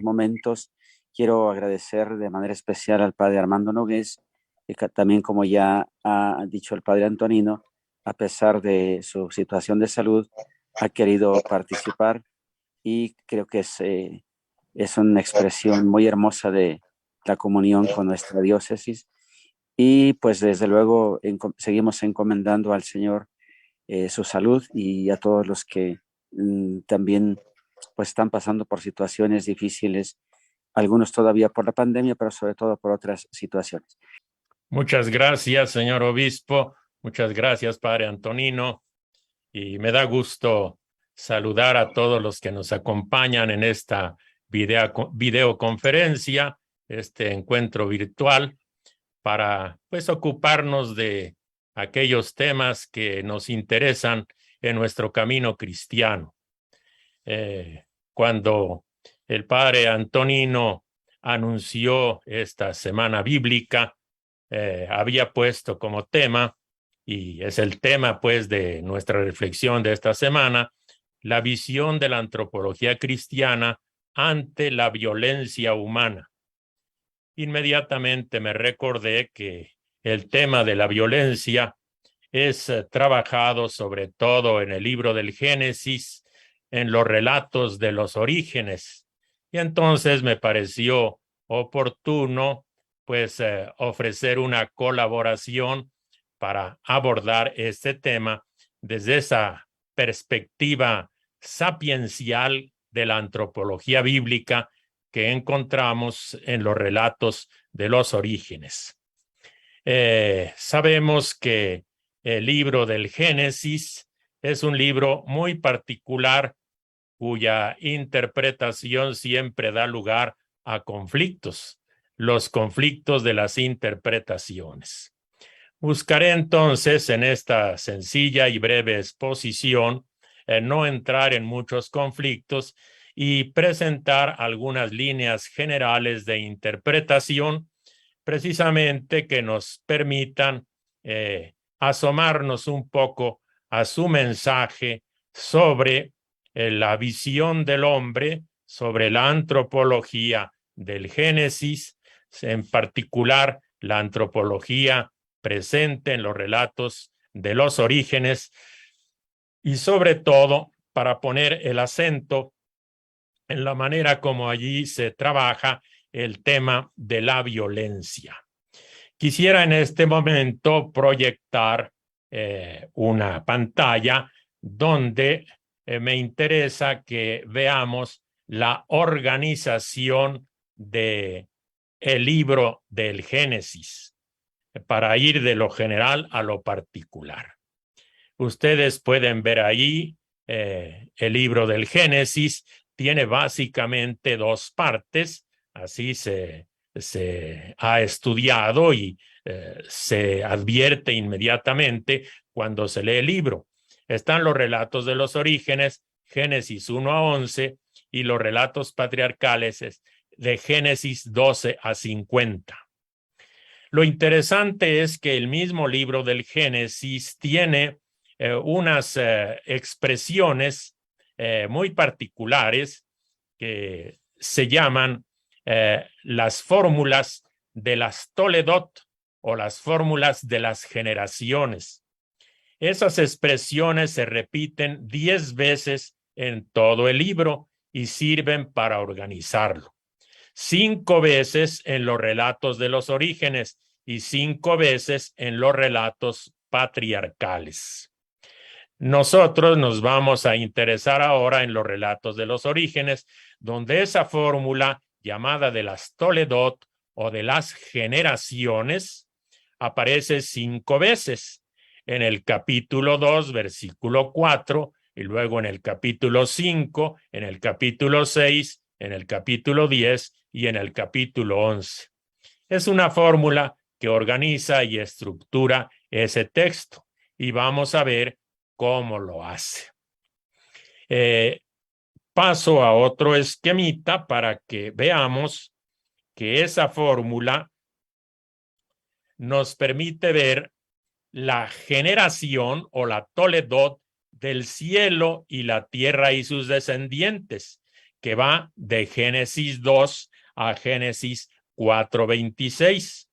momentos. Quiero agradecer de manera especial al padre Armando Nogués, que también, como ya ha dicho el padre Antonino, a pesar de su situación de salud, ha querido participar, y creo que es una expresión muy hermosa de la comunión con nuestra diócesis. Y pues desde luego seguimos encomendando al Señor su salud, y a todos los que también pues están pasando por situaciones difíciles, algunos todavía por la pandemia, pero sobre todo por otras situaciones. Muchas gracias, señor obispo. Muchas gracias, padre Antonino. Y me da gusto saludar a todos los que nos acompañan en esta videoconferencia, este encuentro virtual, para pues ocuparnos de aquellos temas que nos interesan en nuestro camino cristiano. Cuando el padre Antonino anunció esta semana bíblica, había puesto como tema, y es el tema pues de nuestra reflexión de esta semana, la visión de la antropología cristiana ante la violencia humana. Inmediatamente me recordé que el tema de la violencia es trabajado sobre todo en el libro del Génesis, en los relatos de los orígenes. Y entonces me pareció oportuno pues ofrecer una colaboración para abordar este tema desde esa perspectiva sapiencial de la antropología bíblica que encontramos en los relatos de los orígenes. Sabemos que el libro del Génesis es un libro muy particular cuya interpretación siempre da lugar a conflictos, los conflictos de las interpretaciones. Buscaré entonces en esta sencilla y breve exposición no entrar en muchos conflictos y presentar algunas líneas generales de interpretación precisamente que nos permitan asomarnos un poco a su mensaje sobre la visión del hombre, sobre la antropología del Génesis, en particular la antropología presente en los relatos de los orígenes, y sobre todo para poner el acento en la manera como allí se trabaja el tema de la violencia. Quisiera en este momento proyectar una pantalla donde me interesa que veamos la organización del libro del Génesis, para ir de lo general a lo particular. Ustedes pueden ver ahí el libro del Génesis. Tiene básicamente dos partes, así se ha estudiado y se advierte inmediatamente cuando se lee el libro. Están los relatos de los orígenes, Génesis 1 a 11, y los relatos patriarcales de Génesis 12 a 50. Lo interesante es que el mismo libro del Génesis tiene unas expresiones muy particulares que se llaman las fórmulas de las Toledot o las fórmulas de las generaciones. Esas expresiones se repiten 10 veces en todo el libro y sirven para organizarlo. 5 veces en los relatos de los orígenes y 5 veces en los relatos patriarcales. Nosotros nos vamos a interesar ahora en los relatos de los orígenes, donde esa fórmula llamada de las Toledot o de las generaciones aparece 5 veces. En el capítulo 2, versículo 4, y luego en el capítulo 5, en el capítulo 6, en el capítulo 10 y en el capítulo 11. Es una fórmula que organiza y estructura ese texto, y vamos a ver cómo lo hace. Paso a otro esquemita para que veamos que esa fórmula nos permite ver la generación o la Toledot del cielo y la tierra y sus descendientes, que va de Génesis 2 a Génesis 4:26.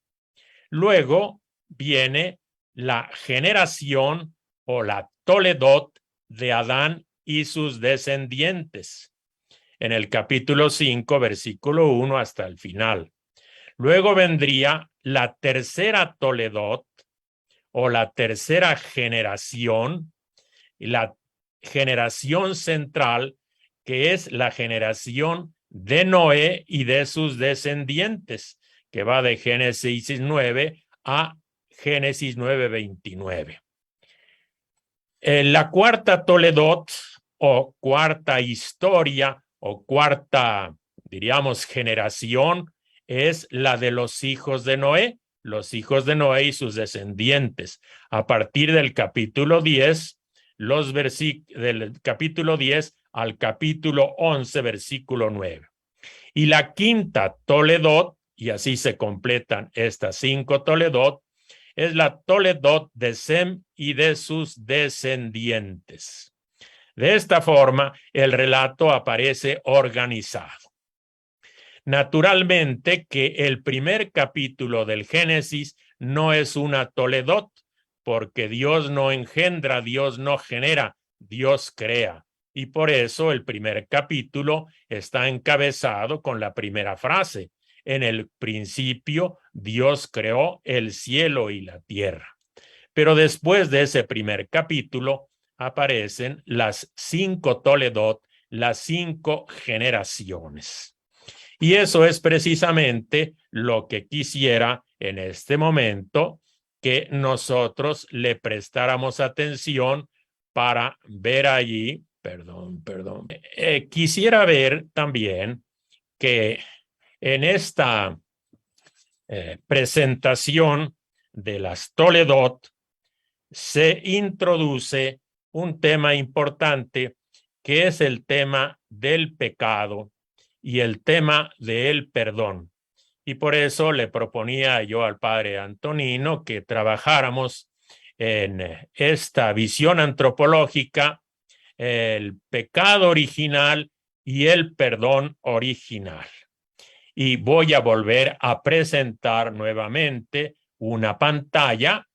Luego viene la generación o la Toledot de Adán y sus descendientes, en el capítulo 5, versículo 1 hasta el final. Luego vendría la tercera Toledot o la tercera generación, la generación central, que es la generación de Noé y de sus descendientes, que va de Génesis 9 a Génesis 9:29. La cuarta Toledot o cuarta historia o cuarta, diríamos, generación es la de los hijos de Noé y sus descendientes. A partir del capítulo 10, del capítulo 10 al capítulo 11, versículo 9. Y la quinta Toledot, y así se completan estas 5 Toledot, es la Toledot de Sem y de sus descendientes. De esta forma, el relato aparece organizado. Naturalmente que el primer capítulo del Génesis no es una Toledot, porque Dios no engendra, Dios no genera, Dios crea. Y por eso el primer capítulo está encabezado con la primera frase: en el principio Dios creó el cielo y la tierra. Pero después de ese primer capítulo aparecen las 5 Toledot, las 5 generaciones. Y eso es precisamente lo que quisiera en este momento que nosotros le prestáramos atención para ver allí, quisiera ver también que en esta presentación de las Toledot se introduce un tema importante, que es el tema del pecado y el tema del perdón. Y por eso le proponía yo al padre Antonino que trabajáramos en esta visión antropológica, el pecado original y el perdón original. Y voy a volver a presentar nuevamente una pantalla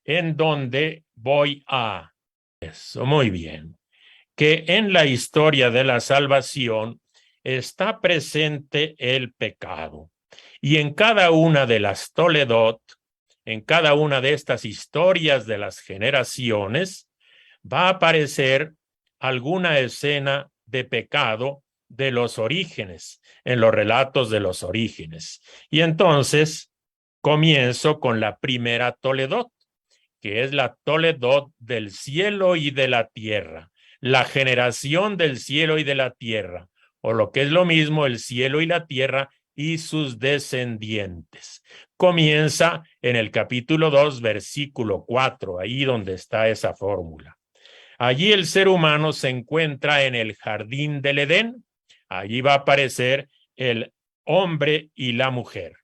en donde voy a... Eso, muy bien. Que en la historia de la salvación está presente el pecado. Y en cada una de las Toledot, en cada una de estas historias de las generaciones, va a aparecer alguna escena de pecado de los orígenes, en los relatos de los orígenes. Y entonces comienzo con la primera Toledot, que es la Toledot del cielo y de la tierra, la generación del cielo y de la tierra, o lo que es lo mismo, el cielo y la tierra y sus descendientes. Comienza en el capítulo 2, versículo 4, ahí donde está esa fórmula. Allí el ser humano se encuentra en el jardín del Edén. Allí va a aparecer el hombre y la mujer.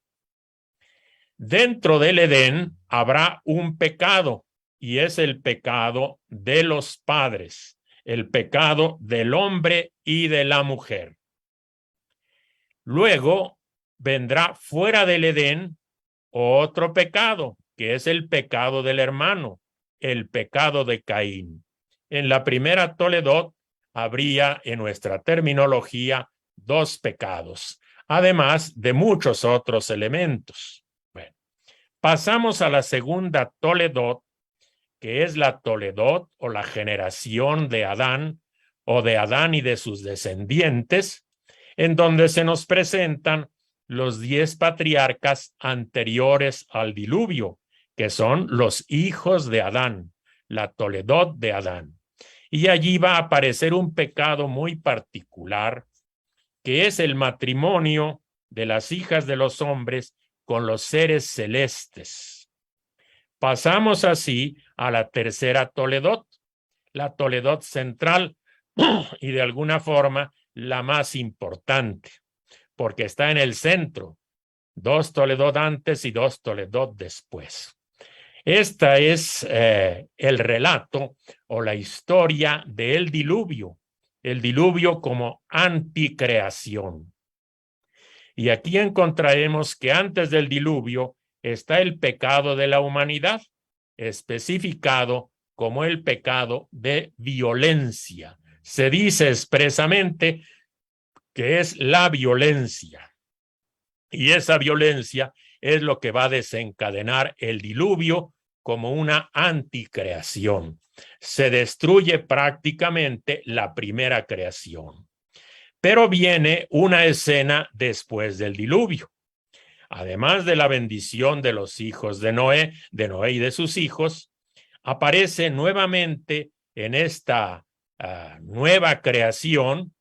Dentro del Edén habrá un pecado, y es el pecado de los padres, el pecado del hombre y de la mujer. Luego vendrá fuera del Edén otro pecado, que es el pecado del hermano, el pecado de Caín. En la primera Toledot habría, en nuestra terminología, 2 pecados, además de muchos otros elementos. Bueno, pasamos a la segunda Toledot, que es la Toledot o la generación de Adán, o de Adán y de sus descendientes, en donde se nos presentan los 10 patriarcas anteriores al diluvio, que son los hijos de Adán, la Toledot de Adán. Y allí va a aparecer un pecado muy particular, que es el matrimonio de las hijas de los hombres con los seres celestes. Pasamos así a la tercera Toledot, la Toledot central, y de alguna forma la más importante, porque está en el centro, 2 Toledot antes y 2 Toledot después. Esta es el relato o la historia del diluvio, el diluvio como anticreación. Y aquí encontraremos que antes del diluvio está el pecado de la humanidad, especificado como el pecado de violencia. Se dice expresamente que es la violencia. Y esa violencia es lo que va a desencadenar el diluvio como una anticreación. Se destruye prácticamente la primera creación. Pero viene una escena después del diluvio. Además de la bendición de los hijos de Noé y de sus hijos, aparece nuevamente en esta nueva creación,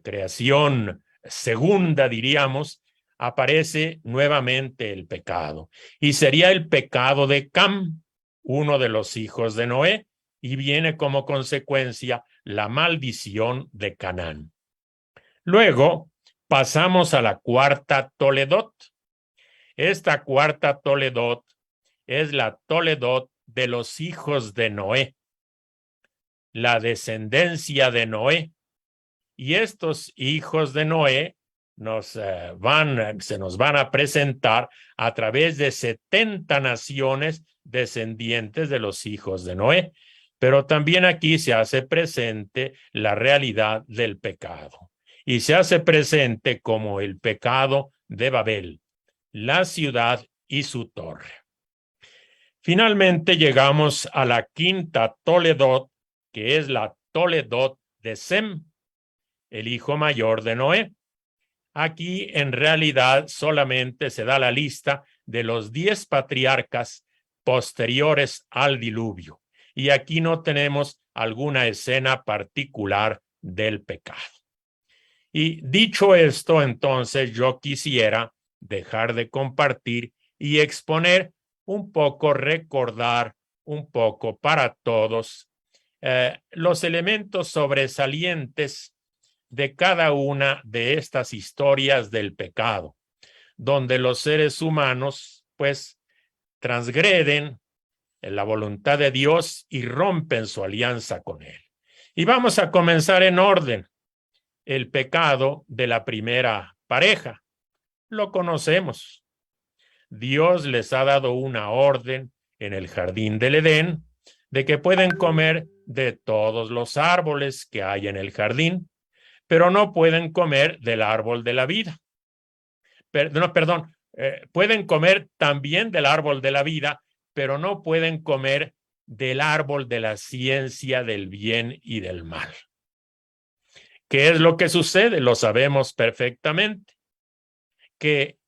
creación segunda, diríamos, aparece nuevamente el pecado. Y sería el pecado de Cam, uno de los hijos de Noé, y viene como consecuencia la maldición de Canaán. Luego pasamos a la cuarta Toledot. Esta cuarta Toledot es la Toledot de los hijos de Noé, la descendencia de Noé. Y estos hijos de Noé se nos van a presentar a través de 70 naciones descendientes de los hijos de Noé. Pero también aquí se hace presente la realidad del pecado. Y se hace presente como el pecado de Babel, la ciudad y su torre. Finalmente llegamos a la quinta Toledot, que es la Toledot de Sem, el hijo mayor de Noé. Aquí en realidad solamente se da la lista de los 10 patriarcas posteriores al diluvio. Y aquí no tenemos alguna escena particular del pecado. Y dicho esto, entonces yo quisiera dejar de compartir y exponer un poco, recordar un poco para todos los elementos sobresalientes de cada una de estas historias del pecado, donde los seres humanos, pues, transgreden la voluntad de Dios y rompen su alianza con él. Y vamos a comenzar en orden. El pecado de la primera pareja. Lo conocemos. Dios les ha dado una orden en el jardín del Edén de que pueden comer de todos los árboles que hay en el jardín, pero no pueden comer del árbol de la vida. Pueden comer también del árbol de la vida, pero no pueden comer del árbol de la ciencia del bien y del mal. ¿Qué es lo que sucede? Lo sabemos perfectamente. Que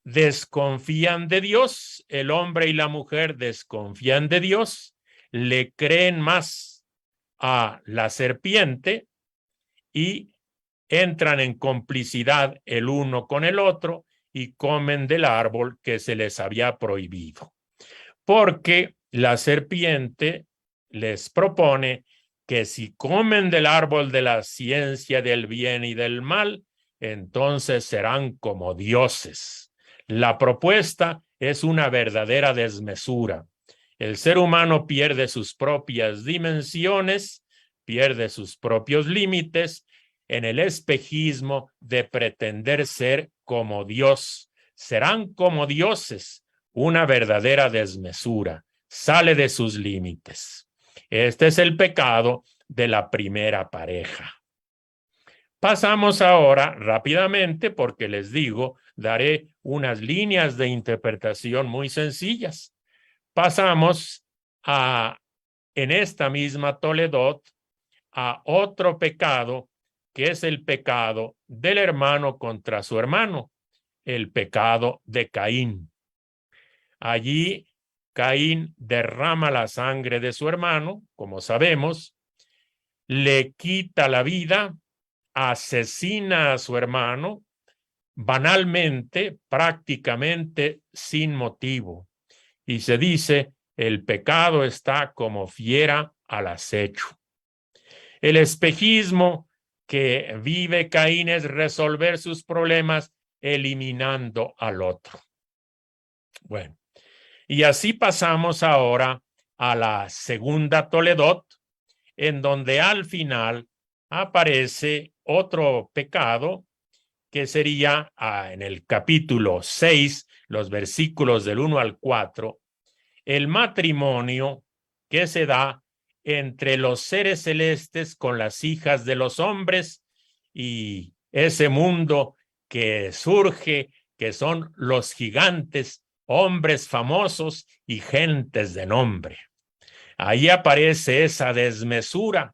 desconfían de Dios, el hombre y la mujer desconfían de Dios, le creen más a la serpiente y entran en complicidad el uno con el otro y comen del árbol que se les había prohibido. Porque la serpiente les propone que si comen del árbol de la ciencia del bien y del mal, entonces serán como dioses. La propuesta es una verdadera desmesura. El ser humano pierde sus propias dimensiones, pierde sus propios límites en el espejismo de pretender ser como Dios. Serán como dioses, una verdadera desmesura, sale de sus límites. Este es el pecado de la primera pareja. Pasamos ahora rápidamente, porque les digo, daré unas líneas de interpretación muy sencillas. Pasamos en esta misma Toledot, a otro pecado, que es el pecado del hermano contra su hermano, el pecado de Caín. Allí Caín derrama la sangre de su hermano, como sabemos, le quita la vida, asesina a su hermano banalmente, prácticamente sin motivo. Y se dice, el pecado está como fiera al acecho. El espejismo que vive Caín es resolver sus problemas eliminando al otro. Bueno, y así pasamos ahora a la segunda Toledot, en donde al final aparece otro pecado que sería en el capítulo 6, los versículos del 1 al 4, el matrimonio que se da entre los seres celestes con las hijas de los hombres y ese mundo que surge, que son los gigantes, hombres famosos y gentes de nombre. Ahí aparece esa desmesura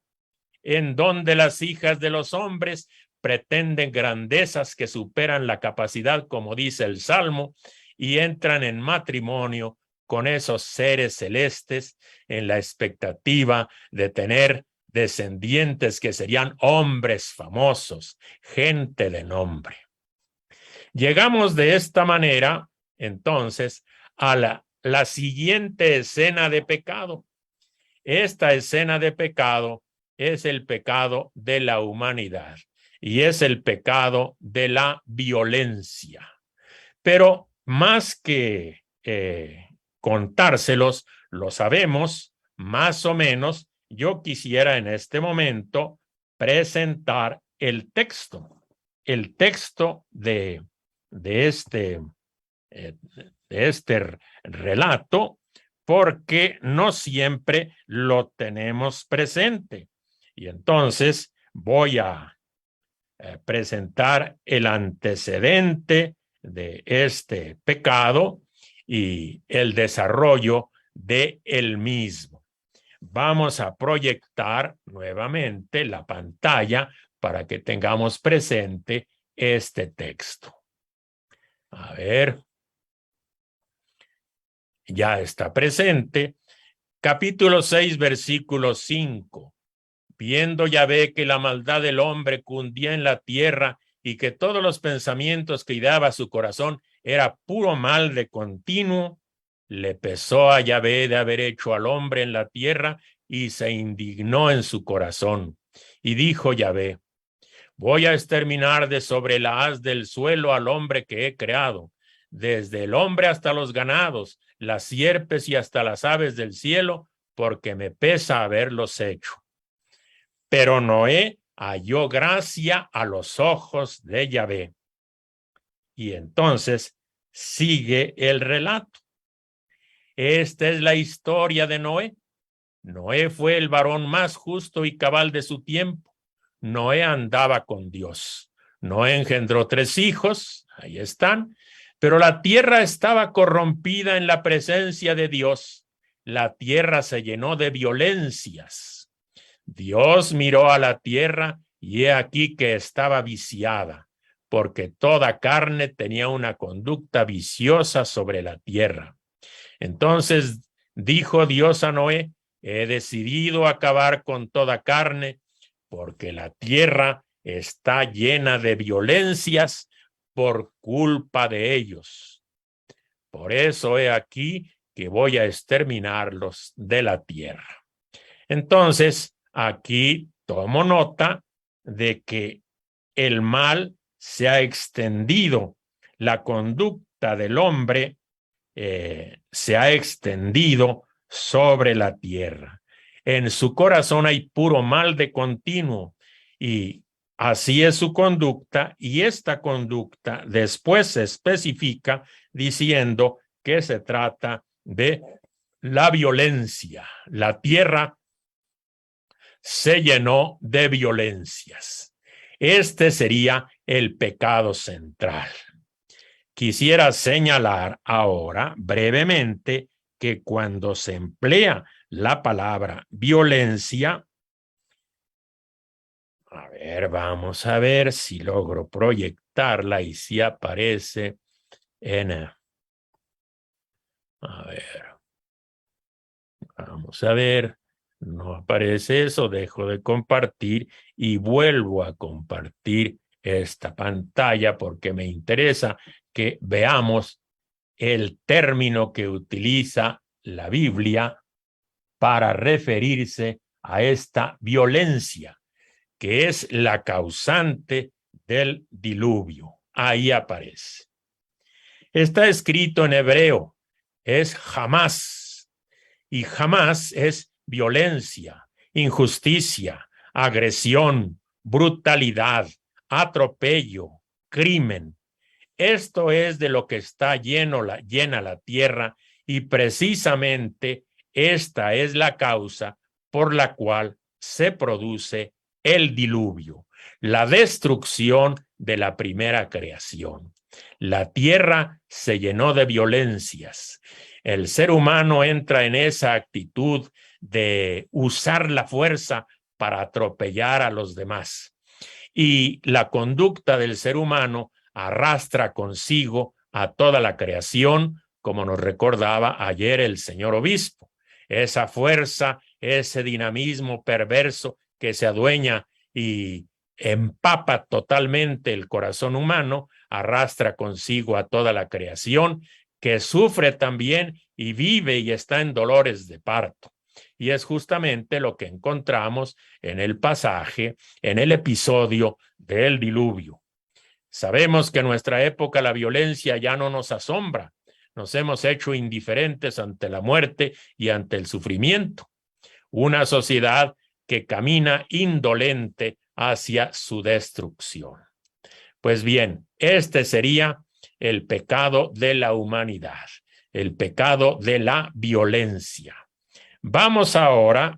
en donde las hijas de los hombres pretenden grandezas que superan la capacidad, como dice el Salmo, y entran en matrimonio con esos seres celestes en la expectativa de tener descendientes que serían hombres famosos, gente de nombre. Llegamos de esta manera, entonces, a la siguiente escena de pecado. Esta escena de pecado es el pecado de la humanidad y es el pecado de la violencia. Pero más que contárselos, lo sabemos más o menos. Yo quisiera en este momento presentar el texto de este relato, porque no siempre lo tenemos presente. Y entonces voy a presentar el antecedente de este pecado y el desarrollo de el mismo. Vamos a proyectar nuevamente la pantalla para que tengamos presente este texto. A ver. Ya está presente. Capítulo 6, versículo 5. Viendo Yahvé que la maldad del hombre cundía en la tierra y que todos los pensamientos que ideaba su corazón era puro mal de continuo, le pesó a Yahvé de haber hecho al hombre en la tierra y se indignó en su corazón. Y dijo Yahvé: voy a exterminar de sobre la haz del suelo al hombre que he creado, desde el hombre hasta los ganados, las sierpes y hasta las aves del cielo, porque me pesa haberlos hecho. Pero Noé halló gracia a los ojos de Yahvé. Y entonces sigue el relato. Esta es la historia de Noé. Noé fue el varón más justo y cabal de su tiempo. Noé andaba con Dios. Noé engendró 3 hijos, ahí están, pero la tierra estaba corrompida en la presencia de Dios. La tierra se llenó de violencias. Dios miró a la tierra y he aquí que estaba viciada, porque toda carne tenía una conducta viciosa sobre la tierra. Entonces dijo Dios a Noé: he decidido acabar con toda carne, porque la tierra está llena de violencias por culpa de ellos. Por eso he aquí que voy a exterminarlos de la tierra. Entonces, aquí tomo nota de que el mal se ha extendido, la conducta del hombre se ha extendido sobre la tierra. En su corazón hay puro mal de continuo y así es su conducta, y esta conducta después se especifica diciendo que se trata de la violencia. La tierra se llenó de violencias. Este sería el pecado central. Quisiera señalar ahora brevemente que cuando se emplea la palabra violencia, a ver, vamos a ver si logro proyectarla y si aparece en... A ver, vamos a ver, no aparece eso, dejo de compartir y vuelvo a compartir esta pantalla porque me interesa que veamos el término que utiliza la Biblia para referirse a esta violencia, que es la causante del diluvio. Ahí aparece. Está escrito en hebreo, es jamás, y jamás es violencia, injusticia, agresión, brutalidad, atropello, crimen. Esto es de lo que está llena la tierra, y precisamente esta es la causa por la cual se produce el diluvio, la destrucción de la primera creación. La tierra se llenó de violencias. El ser humano entra en esa actitud de usar la fuerza para atropellar a los demás. Y la conducta del ser humano arrastra consigo a toda la creación, como nos recordaba ayer el señor obispo. Esa fuerza, ese dinamismo perverso que se adueña y empapa totalmente el corazón humano, arrastra consigo a toda la creación, que sufre también y vive y está en dolores de parto. Y es justamente lo que encontramos en el pasaje, en el episodio del diluvio. Sabemos que en nuestra época la violencia ya no nos asombra. Nos hemos hecho indiferentes ante la muerte y ante el sufrimiento. Una sociedad que camina indolente hacia su destrucción. Pues bien, este sería el pecado de la humanidad, el pecado de la violencia. Vamos ahora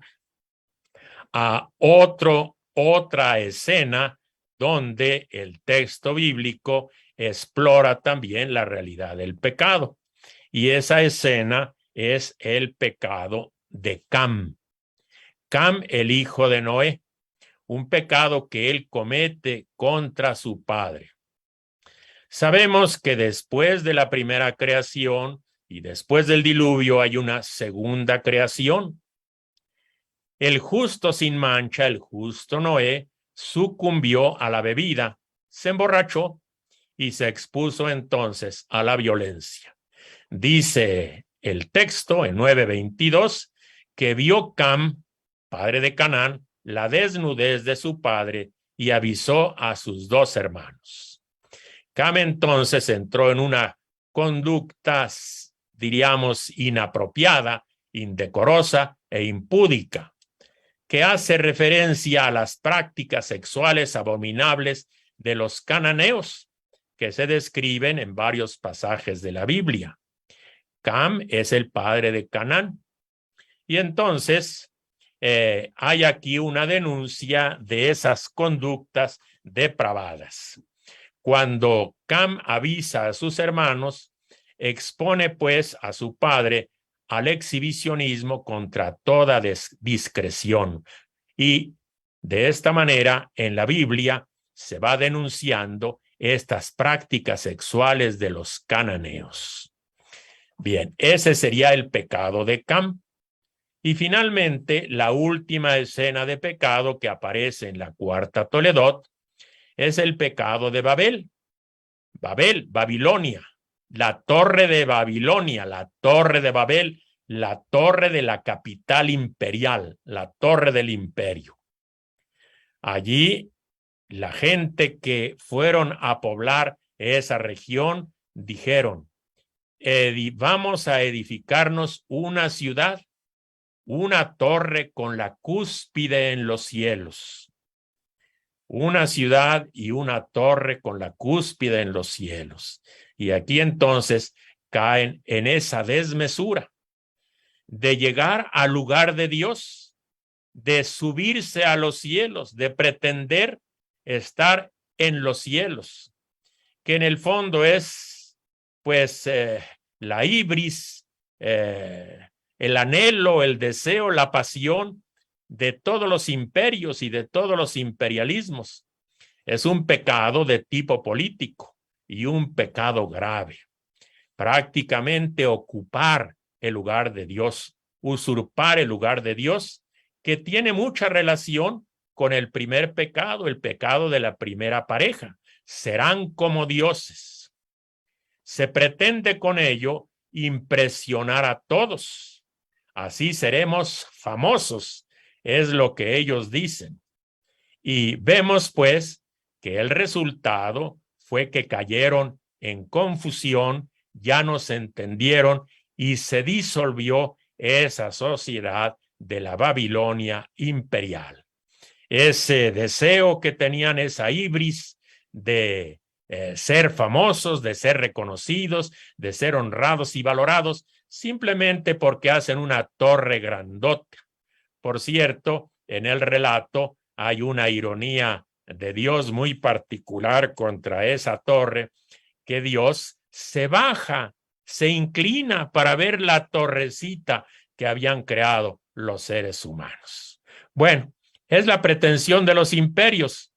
a otra escena donde el texto bíblico explora también la realidad del pecado. Y esa escena es el pecado de Cam. Cam, el hijo de Noé, un pecado que él comete contra su padre. Sabemos que después de la primera creación y después del diluvio hay una segunda creación. El justo sin mancha, el justo Noé, sucumbió a la bebida, se emborrachó y se expuso entonces a la violencia. Dice el texto en 9:22 que vio Cam, padre de Canaán, la desnudez de su padre y avisó a sus dos hermanos. Cam entonces entró en una conducta, diríamos, inapropiada, indecorosa e impúdica, que hace referencia a las prácticas sexuales abominables de los cananeos, que se describen en varios pasajes de la Biblia. Cam es el padre de Canaán. Y entonces hay aquí una denuncia de esas conductas depravadas. Cuando Cam avisa a sus hermanos, expone pues a su padre al exhibicionismo contra toda discreción. Y de esta manera, en la Biblia se va denunciando estas prácticas sexuales de los cananeos. Bien, ese sería el pecado de Cam. Y finalmente, la última escena de pecado que aparece en la cuarta Toledot es el pecado de Babel. Babel, Babilonia, la torre de Babilonia, la torre de Babel, la torre de la capital imperial, la torre del imperio. Allí, la gente que fueron a poblar esa región dijeron: vamos a edificarnos una ciudad, una torre con la cúspide en los cielos. Una ciudad y una torre con la cúspide en los cielos. Y aquí entonces caen en esa desmesura de llegar al lugar de Dios, de subirse a los cielos, de pretender estar en los cielos, que en el fondo es pues la ibris, el anhelo, el deseo, la pasión de todos los imperios y de todos los imperialismos. Es un pecado de tipo político y un pecado grave. Prácticamente ocupar el lugar de Dios, usurpar el lugar de Dios, que tiene mucha relación con el primer pecado, el pecado de la primera pareja. Serán como dioses. Se pretende con ello impresionar a todos. Así seremos famosos, es lo que ellos dicen. Y vemos pues que el resultado fue que cayeron en confusión, ya no se entendieron y se disolvió esa sociedad de la Babilonia imperial. ese deseo que tenían, esa ibris de ser famosos, de ser reconocidos, de ser honrados y valorados, simplemente porque hacen una torre grandota. Por cierto, en el relato hay una ironía de Dios muy particular contra esa torre, que Dios se baja, se inclina para ver la torrecita que habían creado los seres humanos. Bueno, es la pretensión de los imperios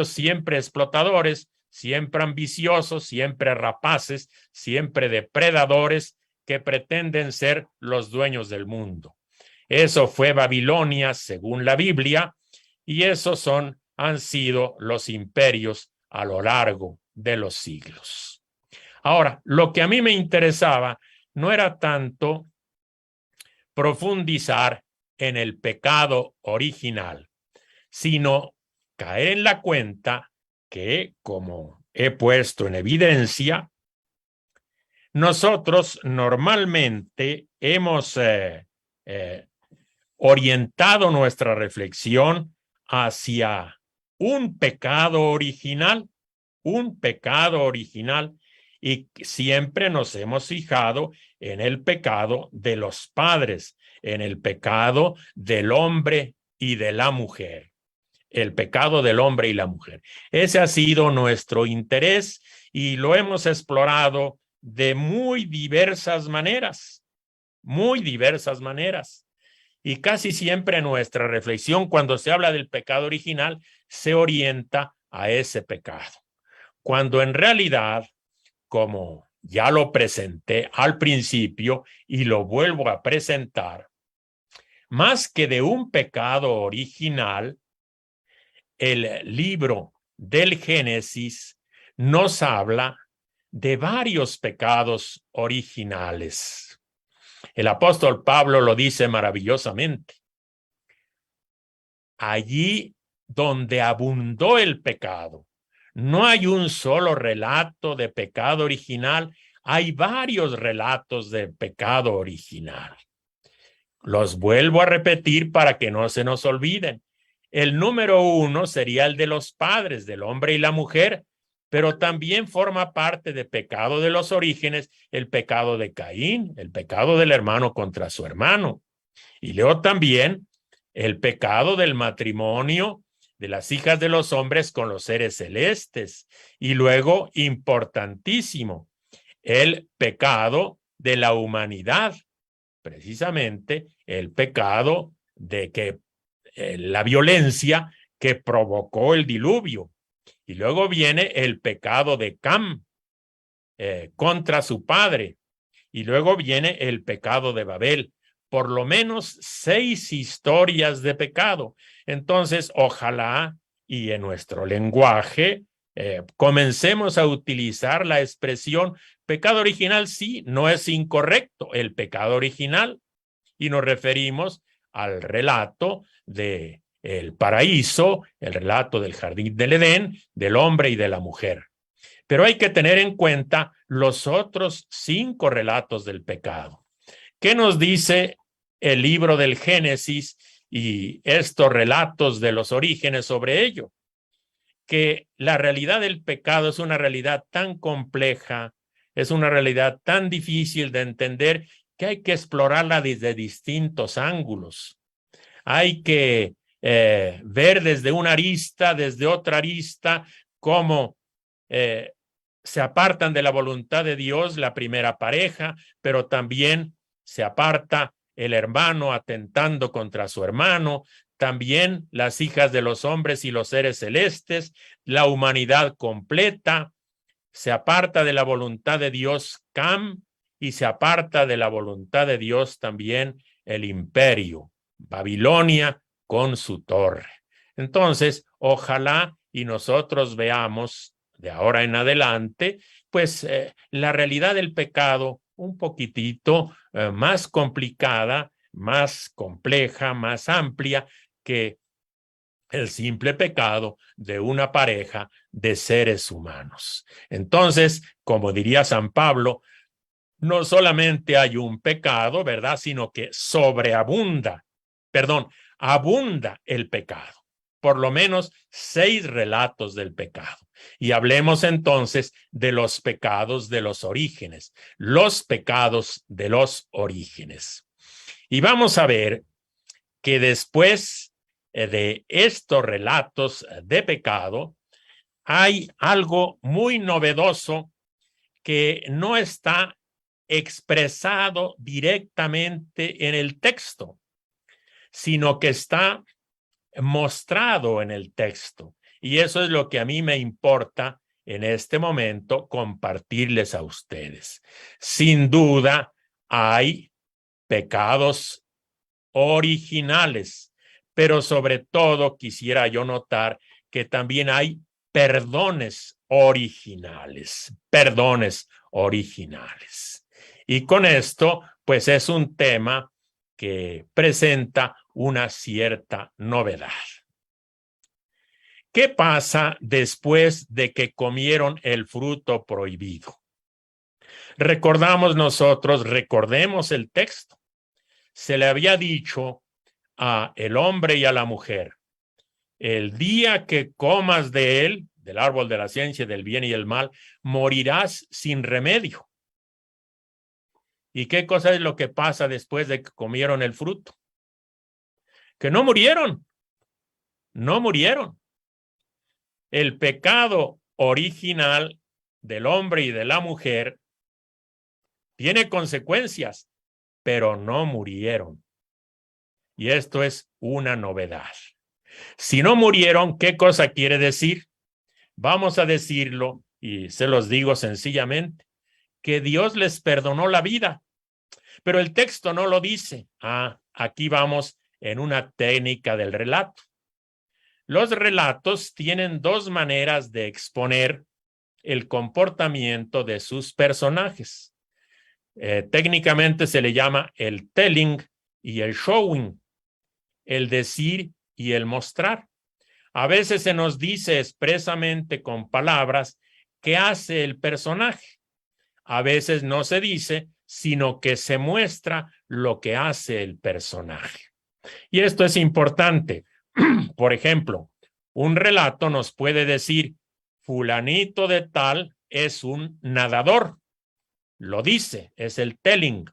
siempre explotadores, siempre ambiciosos, siempre rapaces, siempre depredadores, que pretenden ser los dueños del mundo. Eso fue Babilonia, según la Biblia, y esos han sido los imperios a lo largo de los siglos. Ahora, lo que a mí me interesaba no era tanto profundizar en el pecado original, sino caer en la cuenta que, como he puesto en evidencia, nosotros normalmente hemos orientado nuestra reflexión hacia un pecado original, y siempre nos hemos fijado en el pecado de los padres, en el pecado del hombre y de la mujer. El pecado del hombre y la mujer. Ese ha sido nuestro interés y lo hemos explorado de muy diversas maneras. Y casi siempre nuestra reflexión, cuando se habla del pecado original, se orienta a ese pecado. Cuando en realidad, como ya lo presenté al principio y lo vuelvo a presentar, más que de un pecado original, el libro del Génesis nos habla de varios pecados originales. El apóstol Pablo lo dice maravillosamente. Allí donde abundó el pecado, no hay un solo relato de pecado original, hay varios relatos de pecado original. Los vuelvo a repetir para que no se nos olviden. El número 1 sería el de los padres, del hombre y la mujer, pero también forma parte de pecado de los orígenes el pecado de Caín, el pecado del hermano contra su hermano. Y luego también el pecado del matrimonio de las hijas de los hombres con los seres celestes. Y luego, importantísimo, el pecado de la humanidad, precisamente el pecado de que la violencia que provocó el diluvio. Y luego viene el pecado de Cam contra su padre. Y luego viene el pecado de Babel. Por lo menos 6 historias de pecado. Entonces, ojalá y en nuestro lenguaje comencemos a utilizar la expresión pecado original. Sí, no es incorrecto el pecado original, y nos referimos al relato de el paraíso, el relato del jardín del Edén, del hombre y de la mujer. Pero hay que tener en cuenta los otros 5 relatos del pecado. ¿Qué nos dice el libro del Génesis y estos relatos de los orígenes sobre ello? Que la realidad del pecado es una realidad tan compleja, es una realidad tan difícil de entender, que hay que explorarla desde distintos ángulos. Hay que ver desde una arista, desde otra arista, cómo se apartan de la voluntad de Dios la primera pareja, pero también se aparta el hermano atentando contra su hermano, también las hijas de los hombres y los seres celestes, la humanidad completa, se aparta de la voluntad de Dios Cam, y se aparta de la voluntad de Dios también el imperio, Babilonia con su torre. Entonces, ojalá y nosotros veamos de ahora en adelante, pues la realidad del pecado un poquitito más complicada, más compleja, más amplia que el simple pecado de una pareja de seres humanos. Entonces, como diría San Pablo, no solamente hay un pecado, ¿verdad? Sino que abunda el pecado. por lo menos 6 relatos del pecado. Y hablemos entonces de los pecados de los orígenes, los pecados de los orígenes. Y vamos a ver que después de estos relatos de pecado, hay algo muy novedoso que no está expresado directamente en el texto, sino que está mostrado en el texto. Y eso es lo que a mí me importa en este momento compartirles a ustedes. Sin duda, hay pecados originales, pero sobre todo quisiera yo notar que también hay perdones originales, perdones originales. Y con esto, pues es un tema que presenta una cierta novedad. ¿Qué pasa después de que comieron el fruto prohibido? Recordemos el texto. Se le había dicho a el hombre y a la mujer, el día que comas de él, del árbol de la ciencia del bien y el mal, morirás sin remedio. ¿Y qué cosa es lo que pasa después de que comieron el fruto? Que no murieron. No murieron. El pecado original del hombre y de la mujer tiene consecuencias, pero no murieron. Y esto es una novedad. Si no murieron, ¿qué cosa quiere decir? Vamos a decirlo, y se los digo sencillamente, que Dios les perdonó la vida. Pero el texto no lo dice. Aquí vamos en una técnica del relato. Los relatos tienen 2 maneras de exponer el comportamiento de sus personajes. Técnicamente se le llama el telling y el showing, el decir y el mostrar. A veces se nos dice expresamente con palabras qué hace el personaje. A veces no se dice, sino que se muestra lo que hace el personaje. Y esto es importante. Por ejemplo, un relato nos puede decir, fulanito de tal es un nadador. Lo dice, es el telling.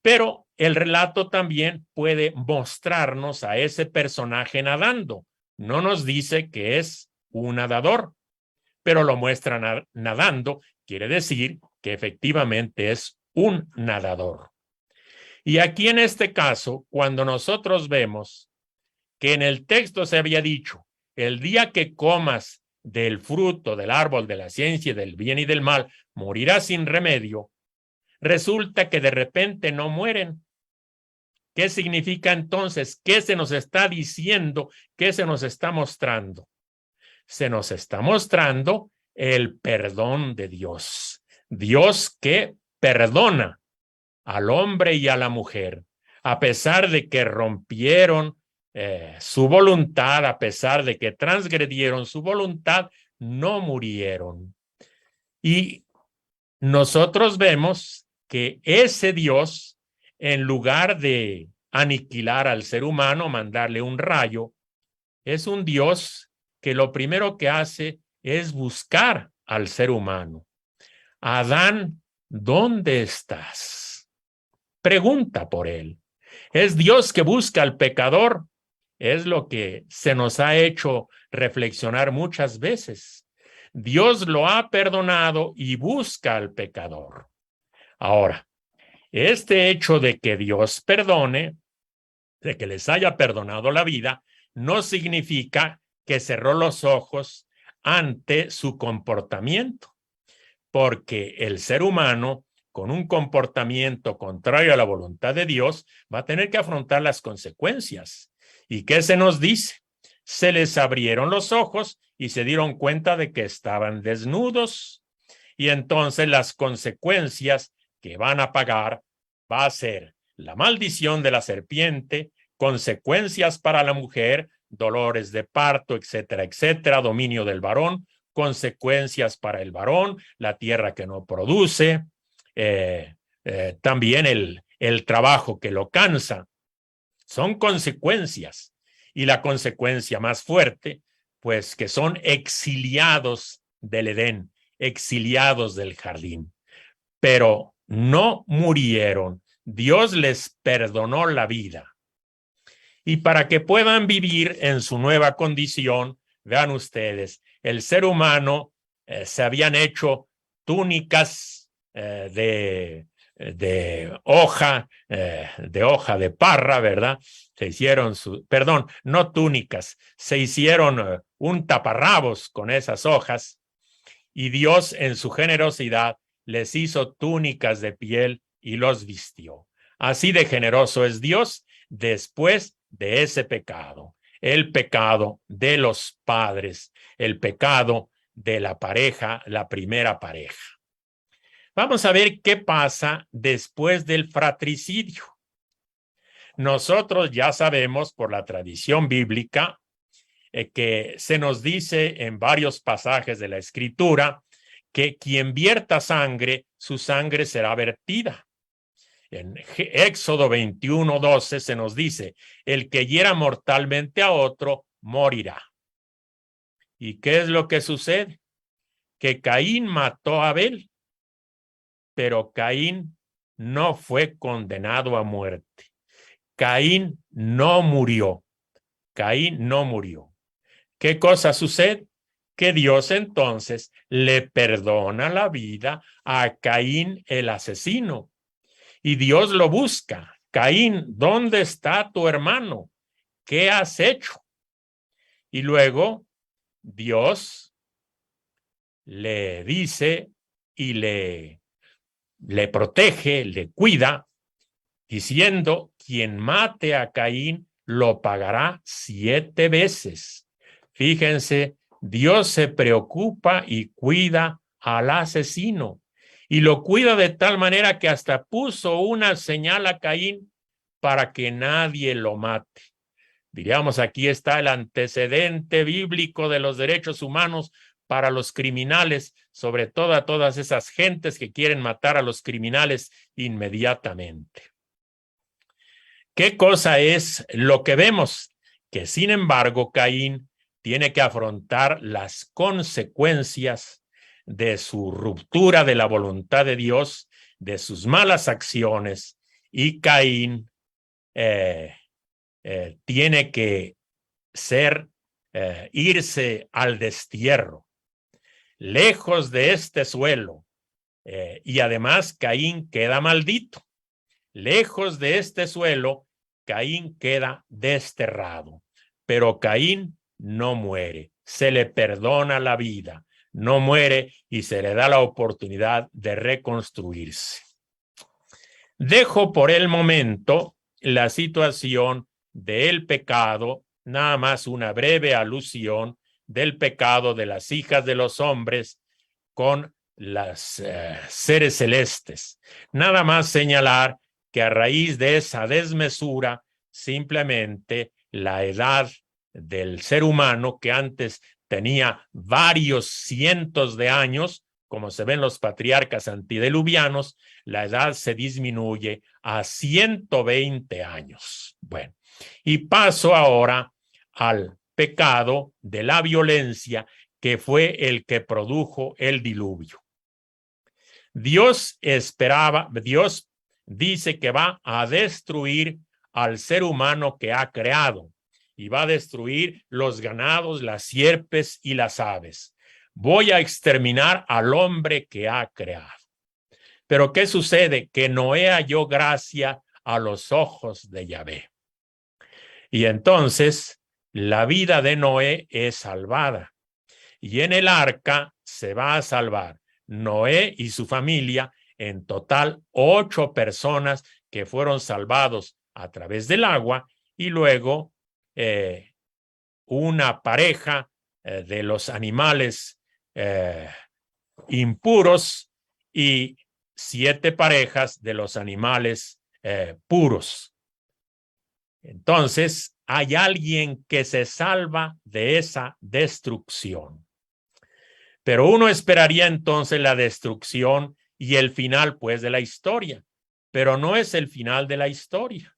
Pero el relato también puede mostrarnos a ese personaje nadando. No nos dice que es un nadador, pero lo muestra nadando. Quiere decir que efectivamente es un nadador. Y aquí en este caso, cuando nosotros vemos que en el texto se había dicho, el día que comas del fruto del árbol de la ciencia del bien y del mal, morirás sin remedio, resulta que de repente no mueren. ¿Qué significa entonces? ¿Qué se nos está diciendo? ¿Qué se nos está mostrando? Se nos está mostrando el perdón de Dios. Dios que perdona al hombre y a la mujer, a pesar de que rompieron su voluntad, a pesar de que transgredieron su voluntad, no murieron. Y nosotros vemos que ese Dios, en lugar de aniquilar al ser humano, mandarle un rayo, es un Dios que lo primero que hace es buscar al ser humano. Adán, ¿dónde estás? Pregunta por él. Es Dios que busca al pecador. Es lo que se nos ha hecho reflexionar muchas veces. Dios lo ha perdonado y busca al pecador. Ahora, este hecho de que Dios perdone, de que les haya perdonado la vida, no significa que cerró los ojos ante su comportamiento, porque el ser humano, con un comportamiento contrario a la voluntad de Dios, va a tener que afrontar las consecuencias. ¿Y qué se nos dice? Se les abrieron los ojos y se dieron cuenta de que estaban desnudos. Y entonces las consecuencias que van a pagar va a ser la maldición de la serpiente, consecuencias para la mujer, dolores de parto, etcétera, etcétera, dominio del varón, consecuencias para el varón, la tierra que no produce, también el trabajo que lo cansa. Son consecuencias. Y la consecuencia más fuerte, pues que son exiliados del Edén, exiliados del jardín. Pero no murieron. Dios les perdonó la vida. Y para que puedan vivir en su nueva condición, vean ustedes, el ser humano se habían hecho túnicas de hoja de parra, ¿verdad? Se hicieron perdón, no túnicas, se hicieron un taparrabos con esas hojas, y Dios en su generosidad les hizo túnicas de piel y los vistió. Así de generoso es Dios después de ese pecado, el pecado de los padres, el pecado de la pareja, la primera pareja. Vamos a ver qué pasa después del fratricidio. Nosotros ya sabemos por la tradición bíblica que se nos dice en varios pasajes de la Escritura que quien vierta sangre, su sangre será vertida. En Éxodo 21:12 se nos dice, el que hiera mortalmente a otro, morirá. ¿Y qué es lo que sucede? Que Caín mató a Abel, pero Caín no fue condenado a muerte. Caín no murió. Caín no murió. ¿Qué cosa sucede? Que Dios entonces le perdona la vida a Caín el asesino. Y Dios lo busca. Caín, ¿dónde está tu hermano? ¿Qué has hecho? Y luego Dios le dice y le protege, le cuida, diciendo, quien mate a Caín lo pagará 7 veces. Fíjense, Dios se preocupa y cuida al asesino. Y lo cuida de tal manera que hasta puso una señal a Caín para que nadie lo mate. Diríamos, aquí está el antecedente bíblico de los derechos humanos para los criminales, sobre todo a todas esas gentes que quieren matar a los criminales inmediatamente. ¿Qué cosa es lo que vemos? Que sin embargo Caín tiene que afrontar las consecuencias de su ruptura de la voluntad de Dios, de sus malas acciones, y Caín tiene que irse al destierro, lejos de este suelo, y además Caín queda maldito. Lejos de este suelo, Caín queda desterrado, pero Caín no muere, se le perdona la vida, no muere y se le da la oportunidad de reconstruirse. Dejo por el momento la situación del pecado, nada más una breve alusión del pecado de las hijas de los hombres con las seres celestes. Nada más señalar que a raíz de esa desmesura, simplemente la edad del ser humano, que antes tenía varios cientos de años, como se ven los patriarcas antediluvianos, la edad se disminuye a 120 años. Bueno, y paso ahora al pecado de la violencia, que fue el que produjo el diluvio. Dios dice que va a destruir al ser humano que ha creado y va a destruir los ganados, las sierpes y las aves. Voy a exterminar al hombre que ha creado. Pero ¿qué sucede? Que Noé halló gracia a los ojos de Yahvé. Y entonces la vida de Noé es salvada. Y en el arca se va a salvar Noé y su familia, en total 8 personas que fueron salvados a través del agua, y luego una pareja de los animales impuros y 7 parejas de los animales puros. Entonces, hay alguien que se salva de esa destrucción. Pero uno esperaría entonces la destrucción y el final, pues, de la historia. Pero no es el final de la historia.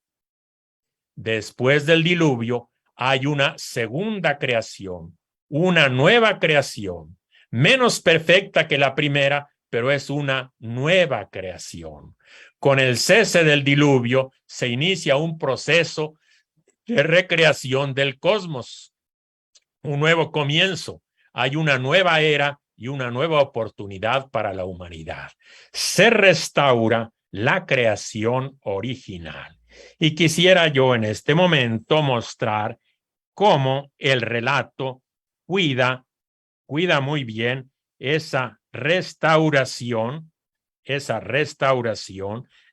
Después del diluvio hay una segunda creación, una nueva creación, menos perfecta que la primera, pero es una nueva creación. Con el cese del diluvio se inicia un proceso de recreación del cosmos, un nuevo comienzo. Hay una nueva era y una nueva oportunidad para la humanidad. Se restaura la creación original. Y quisiera yo en este momento mostrar cómo el relato cuida muy bien esa restauración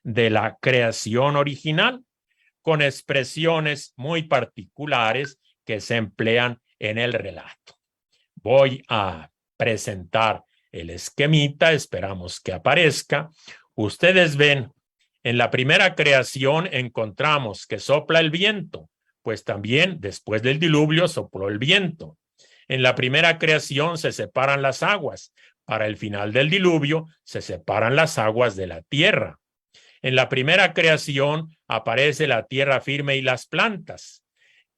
de la creación original, con expresiones muy particulares que se emplean en el relato. Voy a presentar el esquemita, esperamos que aparezca. Ustedes ven, en la primera creación encontramos que sopla el viento, pues también después del diluvio sopló el viento. En la primera creación se separan las aguas. Para el final del diluvio se separan las aguas de la tierra. En la primera creación aparece la tierra firme y las plantas.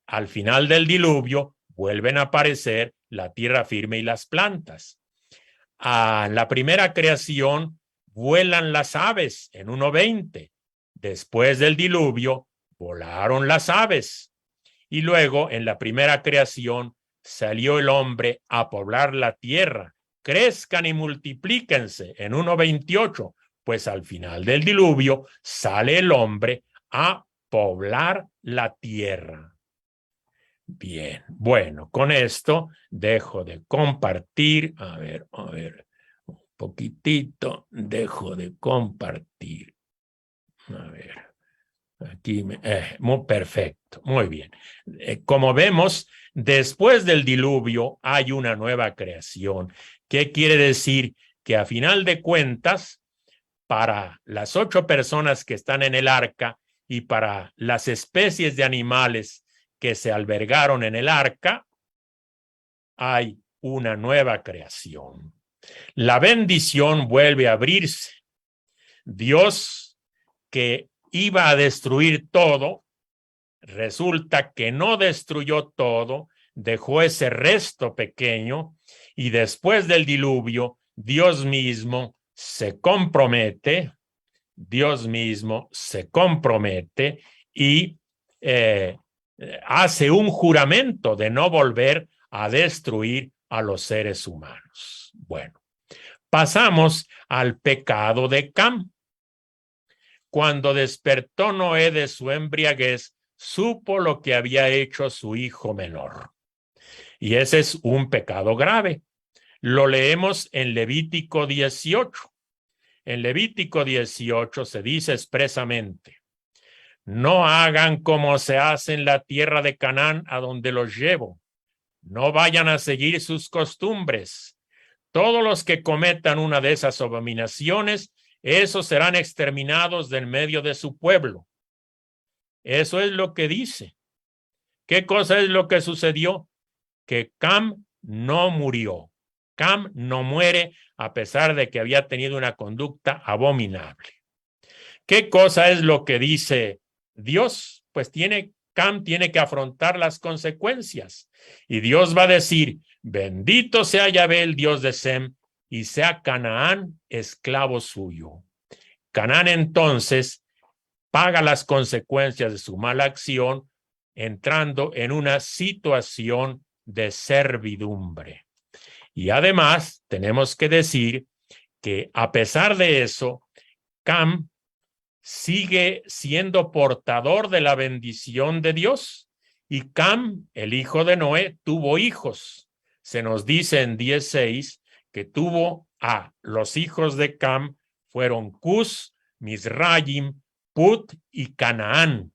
Al final del diluvio vuelven a aparecer la tierra firme y las plantas. A la primera creación vuelan las aves en 1:20. Después del diluvio volaron las aves. Y luego en la primera creación salió el hombre a poblar la tierra. Crezcan y multiplíquense en 1:28. Pues al final del diluvio sale el hombre a poblar la tierra. Bien, bueno, con esto dejo de compartir. A ver, un poquitito, dejo de compartir. A ver, aquí, muy perfecto, muy bien. Como vemos, después del diluvio hay una nueva creación. ¿Qué quiere decir? Que a final de cuentas, para las 8 personas que están en el arca y para las especies de animales que se albergaron en el arca, hay una nueva creación. La bendición vuelve a abrirse. Dios, que iba a destruir todo, resulta que no destruyó todo, dejó ese resto pequeño, y después del diluvio, Dios mismo se compromete y hace un juramento de no volver a destruir a los seres humanos. Bueno, pasamos al pecado de Cam. Cuando despertó Noé de su embriaguez, supo lo que había hecho su hijo menor. Y ese es un pecado grave. Lo leemos en Levítico 18. En Levítico 18 se dice expresamente: no hagan como se hace en la tierra de Canaán, a donde los llevo. No vayan a seguir sus costumbres. Todos los que cometan una de esas abominaciones, esos serán exterminados del medio de su pueblo. Eso es lo que dice. ¿Qué cosa es lo que sucedió? Que Cam no murió. Cam no muere a pesar de que había tenido una conducta abominable. ¿Qué cosa es lo que dice Dios? Pues Cam tiene que afrontar las consecuencias. Y Dios va a decir: bendito sea Yahvé, el Dios de Sem, y sea Canaán esclavo suyo. Canaán entonces paga las consecuencias de su mala acción, entrando en una situación de servidumbre. Y además tenemos que decir que a pesar de eso, Cam sigue siendo portador de la bendición de Dios. Y Cam, el hijo de Noé, tuvo hijos. Se nos dice en 10:6 que tuvo a los hijos de Cam, fueron Cus, Misraim, Put y Canaán.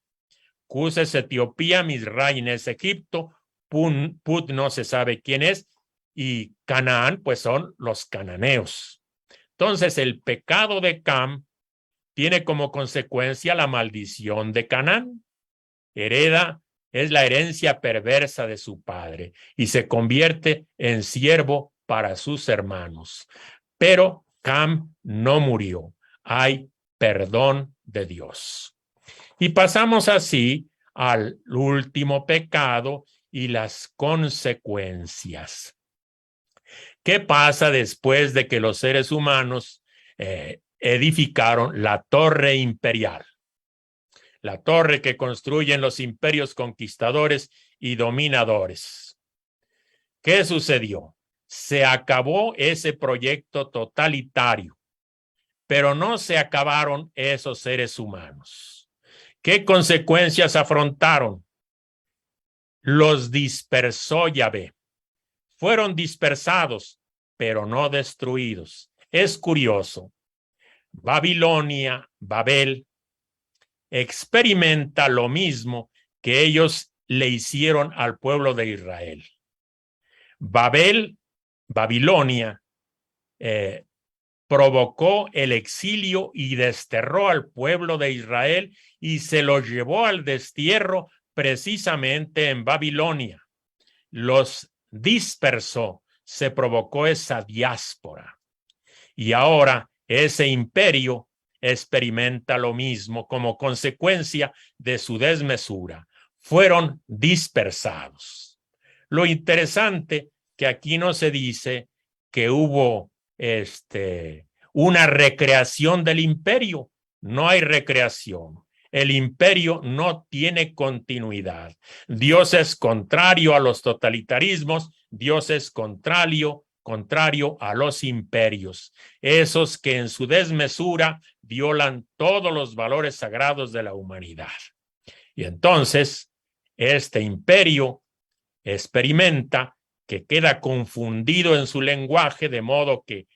Cus es Etiopía, Misraim es Egipto, Put no se sabe quién es, y Canaán pues son los cananeos. Entonces el pecado de Cam tiene como consecuencia la maldición de Canaán. Es la herencia perversa de su padre y se convierte en siervo para sus hermanos. Pero Cam no murió. Hay perdón de Dios. Y pasamos así al último pecado y las consecuencias. ¿Qué pasa después de que los seres humanos edificaron la torre imperial? La torre que construyen los imperios conquistadores y dominadores. ¿Qué sucedió? Se acabó ese proyecto totalitario, pero no se acabaron esos seres humanos. ¿Qué consecuencias afrontaron? Los dispersó Yahvé. Fueron dispersados, pero no destruidos. Es curioso. Babilonia, Babel, experimenta lo mismo que ellos le hicieron al pueblo de Israel. Babilonia, provocó el exilio y desterró al pueblo de Israel y se los llevó al destierro precisamente en Babilonia. Los dispersó, se provocó esa diáspora. Y ahora ese imperio experimenta lo mismo como consecuencia de su desmesura. Fueron dispersados. Lo interesante que aquí no se dice que hubo una recreación del imperio. No hay recreación. El imperio no tiene continuidad. Dios es contrario a los totalitarismos. Dios es contrario a los imperios. Esos que en su desmesura violan todos los valores sagrados de la humanidad. Y entonces, este imperio experimenta que queda confundido en su lenguaje, de modo que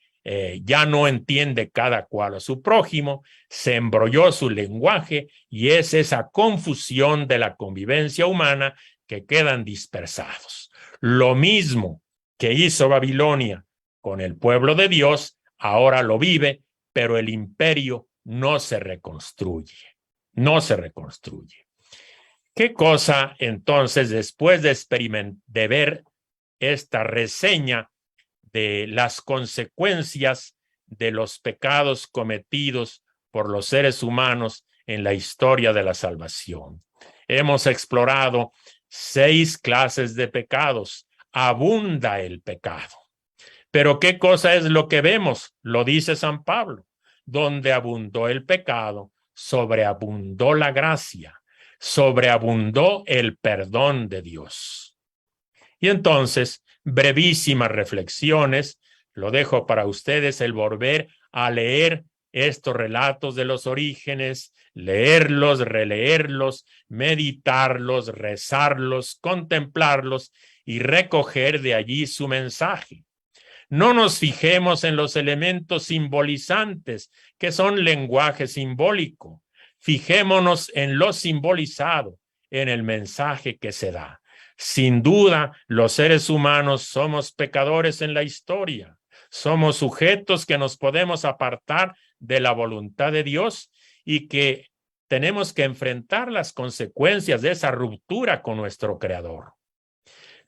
ya no entiende cada cual a su prójimo, se embrolló su lenguaje y es esa confusión de la convivencia humana que quedan dispersados. Lo mismo que hizo Babilonia con el pueblo de Dios, ahora lo vive, pero el imperio no se reconstruye, no se reconstruye. ¿Qué cosa entonces, después de ver esta reseña de las consecuencias de los pecados cometidos por los seres humanos en la historia de la salvación? Hemos explorado 6 clases de pecados. Abunda el pecado. Pero ¿qué cosa es lo que vemos? Lo dice San Pablo. Donde abundó el pecado, sobreabundó la gracia, sobreabundó el perdón de Dios. Y entonces, brevísimas reflexiones, lo dejo para ustedes el volver a leer estos relatos de los orígenes, leerlos, releerlos, meditarlos, rezarlos, contemplarlos y recoger de allí su mensaje. No nos fijemos en los elementos simbolizantes, que son lenguaje simbólico. Fijémonos en lo simbolizado, en el mensaje que se da. Sin duda, los seres humanos somos pecadores en la historia. Somos sujetos que nos podemos apartar de la voluntad de Dios y que tenemos que enfrentar las consecuencias de esa ruptura con nuestro Creador.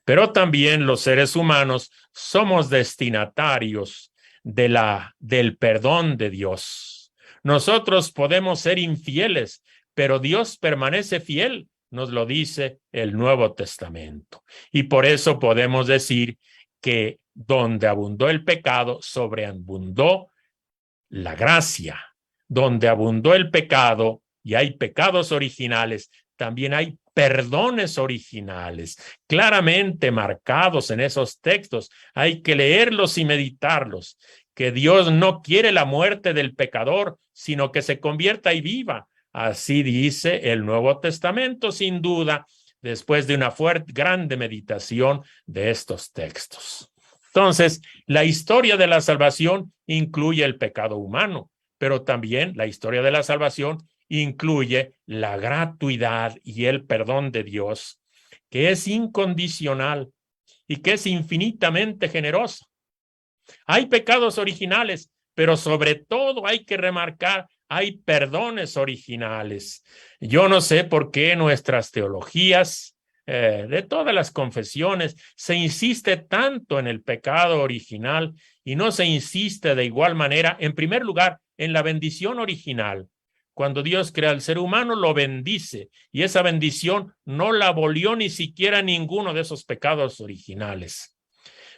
Pero también los seres humanos somos destinatarios del perdón de Dios. Nosotros podemos ser infieles, pero Dios permanece fiel, nos lo dice el Nuevo Testamento. Y por eso podemos decir que donde abundó el pecado, sobreabundó la gracia. Donde abundó el pecado y hay pecados originales, también hay perdones originales, claramente marcados en esos textos. Hay que leerlos y meditarlos, que Dios no quiere la muerte del pecador, sino que se convierta y viva. Así dice el Nuevo Testamento, sin duda, después de una grande meditación de estos textos. Entonces, la historia de la salvación incluye el pecado humano, pero también la historia de la salvación incluye la gratuidad y el perdón de Dios, que es incondicional y que es infinitamente generoso. Hay pecados originales, pero sobre todo hay que remarcar, hay perdones originales. Yo no sé por qué nuestras teologías de todas las confesiones se insiste tanto en el pecado original y no se insiste de igual manera, en primer lugar, en la bendición original. Cuando Dios crea al ser humano, lo bendice, y esa bendición no la abolió ni siquiera ninguno de esos pecados originales.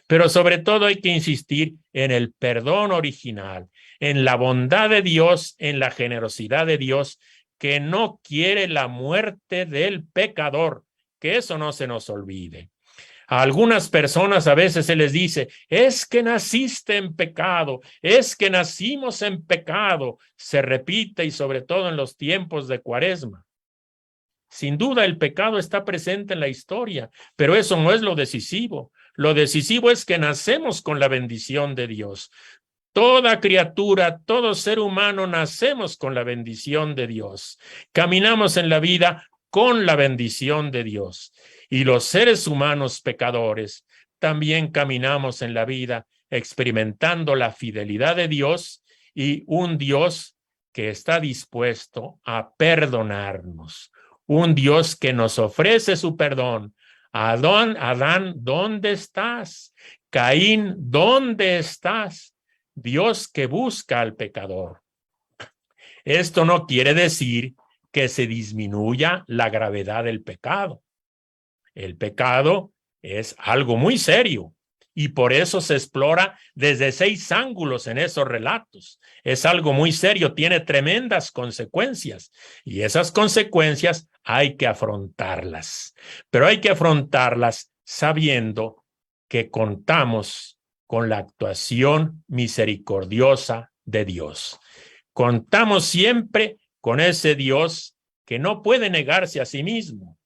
Pero sobre todo hay que insistir en el perdón original, en la bondad de Dios, en la generosidad de Dios, que no quiere la muerte del pecador, que eso no se nos olvide. A algunas personas a veces se les dice, es que naciste en pecado, es que nacimos en pecado. Se repite, y sobre todo en los tiempos de Cuaresma. Sin duda el pecado está presente en la historia, pero eso no es lo decisivo. Lo decisivo es que nacemos con la bendición de Dios. Toda criatura, todo ser humano nacemos con la bendición de Dios. Caminamos en la vida con la bendición de Dios. Y los seres humanos pecadores también caminamos en la vida experimentando la fidelidad de Dios y un Dios que está dispuesto a perdonarnos. Un Dios que nos ofrece su perdón. Adán, ¿dónde estás? Caín, ¿dónde estás? Dios que busca al pecador. Esto no quiere decir que se disminuya la gravedad del pecado. El pecado es algo muy serio y por eso se explora desde 6 ángulos en esos relatos. Es algo muy serio, tiene tremendas consecuencias y esas consecuencias hay que afrontarlas. Pero hay que afrontarlas sabiendo que contamos con la actuación misericordiosa de Dios. Contamos siempre con ese Dios que no puede negarse a sí mismo,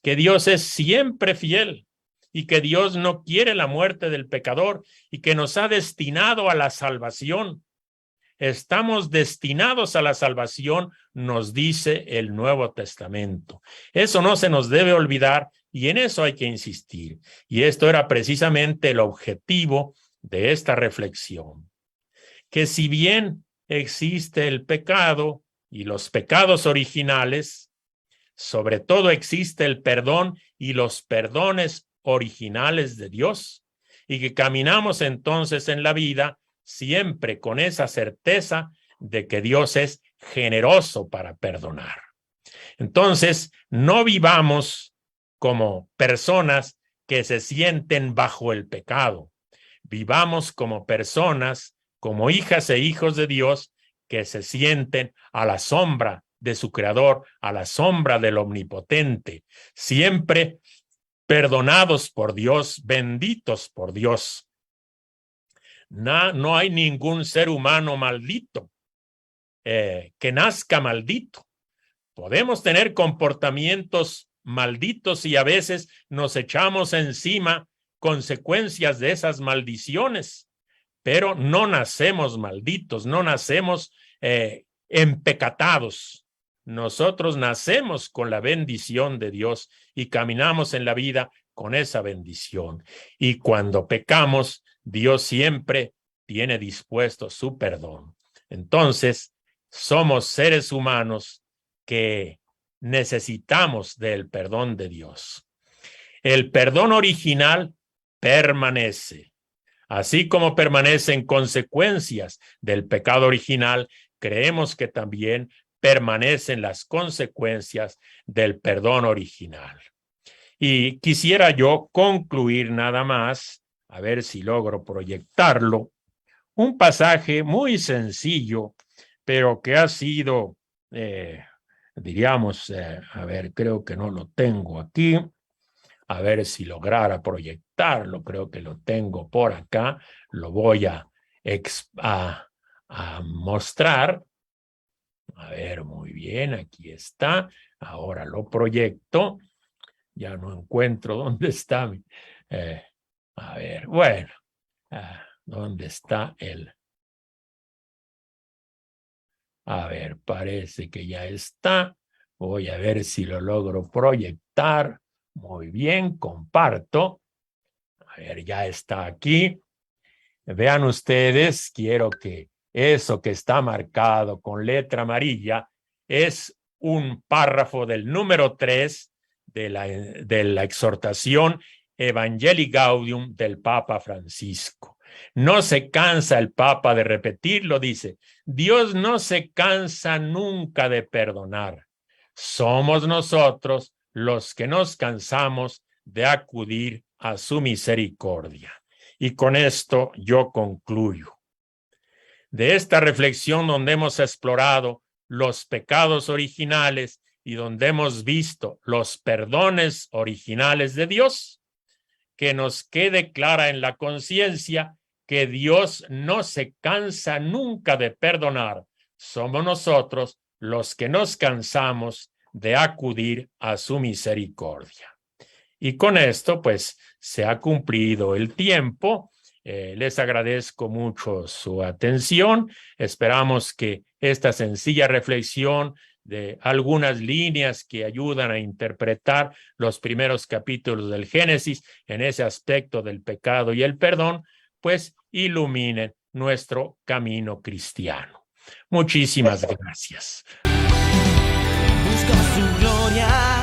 que Dios es siempre fiel y que Dios no quiere la muerte del pecador y que nos ha destinado a la salvación. Estamos destinados a la salvación, nos dice el Nuevo Testamento. Eso no se nos debe olvidar y en eso hay que insistir. Y esto era precisamente el objetivo de esta reflexión. Que si bien existe el pecado y los pecados originales, sobre todo existe el perdón y los perdones originales de Dios, y que caminamos entonces en la vida siempre con esa certeza de que Dios es generoso para perdonar. Entonces, no vivamos como personas que se sienten bajo el pecado. Vivamos como personas, como hijas e hijos de Dios, que se sienten a la sombra de su Creador, a la sombra del Omnipotente, siempre perdonados por Dios, benditos por Dios. No hay ningún ser humano maldito que nazca maldito. Podemos tener comportamientos malditos y a veces nos echamos encima consecuencias de esas maldiciones, pero no nacemos malditos, no nacemos empecatados. Nosotros nacemos con la bendición de Dios y caminamos en la vida con esa bendición. Y cuando pecamos, Dios siempre tiene dispuesto su perdón. Entonces, somos seres humanos que necesitamos del perdón de Dios. El perdón original permanece. Así como permanecen consecuencias del pecado original, creemos que también permanecen las consecuencias del perdón original. Y quisiera yo concluir nada más, a ver si logro proyectarlo, un pasaje muy sencillo, pero que ha sido, diríamos, a ver, creo que no lo tengo aquí, a ver si lograra proyectarlo, creo que lo tengo por acá, lo voy a mostrar. A ver, muy bien, aquí está, ahora lo proyecto, ya no encuentro dónde está, a ver, bueno, ¿dónde está el? A ver, parece que ya está, voy a ver si lo logro proyectar. Muy bien, comparto. A ver, ya está aquí. Vean ustedes, quiero que eso que está marcado con letra amarilla es un párrafo del número 3 de la exhortación Evangelii Gaudium del Papa Francisco. No se cansa el Papa de repetirlo, dice, Dios no se cansa nunca de perdonar. Somos nosotros los que nos cansamos de acudir a su misericordia. Y con esto yo concluyo. De esta reflexión donde hemos explorado los pecados originales y donde hemos visto los perdones originales de Dios, que nos quede clara en la conciencia que Dios no se cansa nunca de perdonar. Somos nosotros los que nos cansamos de acudir a su misericordia. Y con esto, pues, se ha cumplido el tiempo. Les agradezco mucho su atención. Esperamos que esta sencilla reflexión de algunas líneas que ayudan a interpretar los primeros capítulos del Génesis en ese aspecto del pecado y el perdón, pues iluminen nuestro camino cristiano. Muchísimas gracias. Busca su gloria.